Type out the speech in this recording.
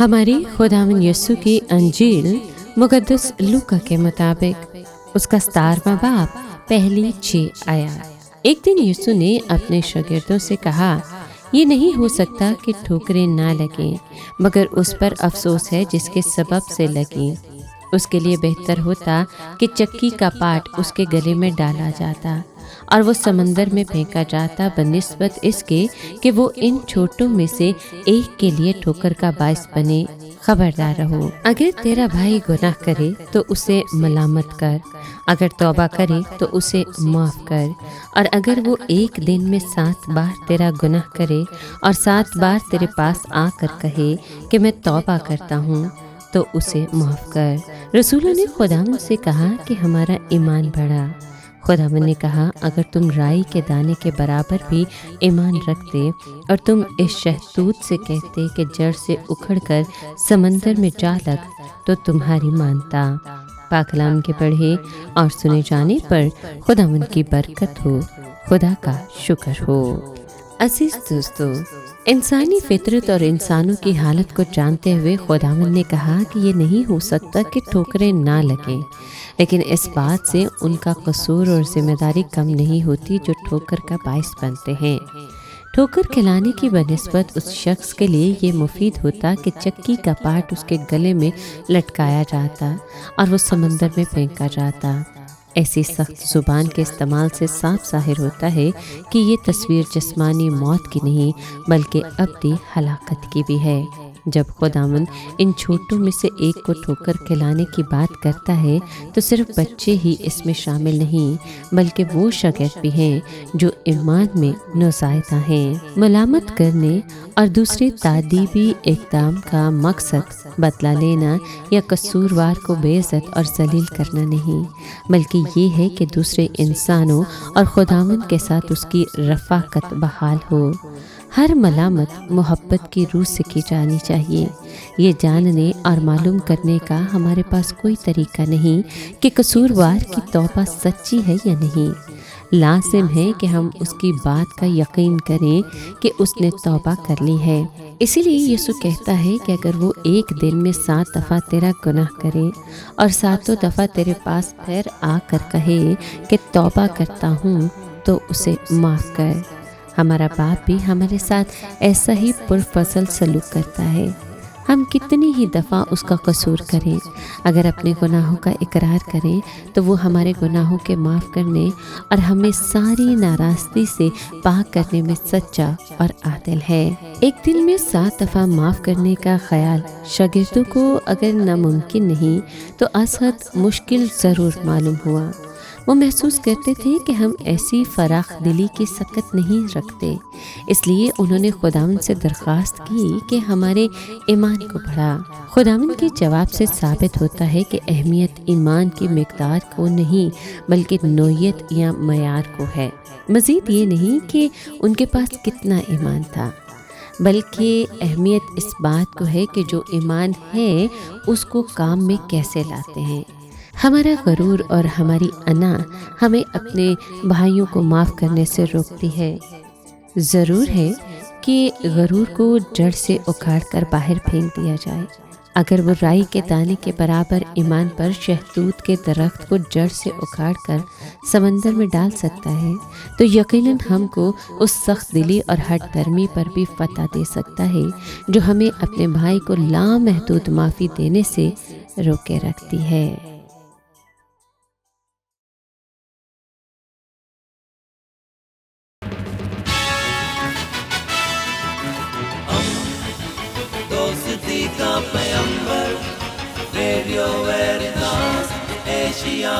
हमारी खुदावन यीशु की अंजील मुकद्दस लूका के मुताबिक उसका 17वां बाब पहली 6 आयत। एक दिन यीशु ने अपने शागिर्दों से कहा, ये नहीं हो सकता कि ठोकरें ना लगें, मगर उस पर अफसोस है जिसके सबब से लगें। उसके लिए बेहतर होता कि चक्की का पाट उसके गले में डाला जाता और वो समंदर में फेंका जाता, बनिस्बत इसके कि वो इन छोटों में से एक के लिए ठोकर का बायस बने। खबरदार रहो, अगर तेरा भाई गुनाह करे तो उसे मलामत कर, अगर तौबा करे तो उसे माफ़ कर, और अगर वो एक दिन में 7 बार तेरा गुनाह करे और 7 बार तेरे पास आकर कहे कि मैं तौबा करता हूँ, तो उसे माफ़ कर। रसूलों ने खुदावंद से कहा कि हमारा ईमान बढ़ा। खुदावंद ने कहा, अगर तुम राई के दाने के बराबर भी ईमान रखते और तुम इस शहतूत से कहते कि जड़ से उखड़कर समंदर में जा लग, तो तुम्हारी मानता। पाक कलाम के पढ़े और सुने जाने पर खुदावंद की बरकत हो, खुदा का शुक्र हो। अजीज दोस्तों, इंसानी फितरत और इंसानों की हालत को जानते हुए खुदावंद ने कहा कि ये नहीं हो सकता कि ठोकरें ना लगें, लेकिन इस बात से उनका कसूर और जिम्मेदारी कम नहीं होती जो ठोकर का बायस बनते हैं। ठोकर खिलाने की बनिस्बत उस शख्स के लिए ये मुफीद होता कि चक्की का पाट उसके गले में लटकाया जाता और वो समंदर में फेंका जाता। ऐसी सख्त ज़ुबान के इस्तेमाल से साफ ज़ाहिर होता है कि ये तस्वीर जिस्मानी मौत की नहीं बल्कि अब्दी हलाकत की भी है। जब खुदावंद इन छोटों में से एक को ठोकर खिलाने की बात करता है तो सिर्फ बच्चे ही इसमें शामिल नहीं बल्कि वो शागिर्द भी हैं जो ईमान में नौज़ायदा हैं। मलामत करने और दूसरे तादीबी इक़दाम का मकसद बदला लेना या कसूरवार को बेइज्जत और जलील करना नहीं, बल्कि ये है कि दूसरे इंसानों और खुदावंद के साथ उसकी रफ़ाकत बहाल हो। हर मलामत मोहब्बत की रूह से की जानी चाहिए। ये जानने और मालूम करने का हमारे पास कोई तरीका नहीं कि कसूरवार की तौबा सच्ची है या नहीं। लाजिम है कि हम उसकी बात का यकीन करें कि उसने तौबा कर ली है। इसीलिए यीशु कहता है कि अगर वो एक दिन में 7 दफ़ा तेरा गुनाह करे और 7 दफ़ा तेरे पास फिर आकर कहे कि तौबा करता हूँ, तो उसे माफ़ कर। हमारा बाप भी हमारे साथ ऐसा ही पुरफसल सलूक करता है। हम कितनी ही दफ़ा उसका कसूर करें, अगर अपने गुनाहों का इकरार करें तो वो हमारे गुनाहों के माफ़ करने और हमें सारी नाराज़गी से पाक करने में सच्चा और आदिल है। एक दिन में 7 दफ़ा माफ़ करने का ख्याल शागिर्दों को अगर नामुमकिन नहीं तो असहद मुश्किल ज़रूर मालूम हुआ। वो महसूस करते थे कि हम ऐसी फराख दिली की सकत नहीं रखते, इसलिए उन्होंने खुदावंद से दरख्वास्त की कि हमारे ईमान को बढ़ा। खुदावंद के जवाब से साबित होता है कि अहमियत ईमान की मिकदार को नहीं बल्कि नौयत या मयार को है। मज़ीद ये नहीं कि उनके पास कितना ईमान था, बल्कि अहमियत इस बात को है कि जो ईमान है उसको काम में कैसे लाते हैं। हमारा गरूर और हमारी अना हमें अपने भाइयों को माफ़ करने से रोकती है। ज़रूर है कि गरूर को जड़ से उखाड़ कर बाहर फेंक दिया जाए। अगर वो राई के दाने के बराबर ईमान पर शहतूत के दरख्त को जड़ से उखाड़ कर समंदर में डाल सकता है, तो यकीनन हमको उस सख्त दिली और हट धर्मी पर भी फतह दे सकता है जो हमें अपने भाई को लामहदूद माफ़ी देने से रोके रखती है। दोस्ती का पैगंबर, रेडियो वेरितास एशिया।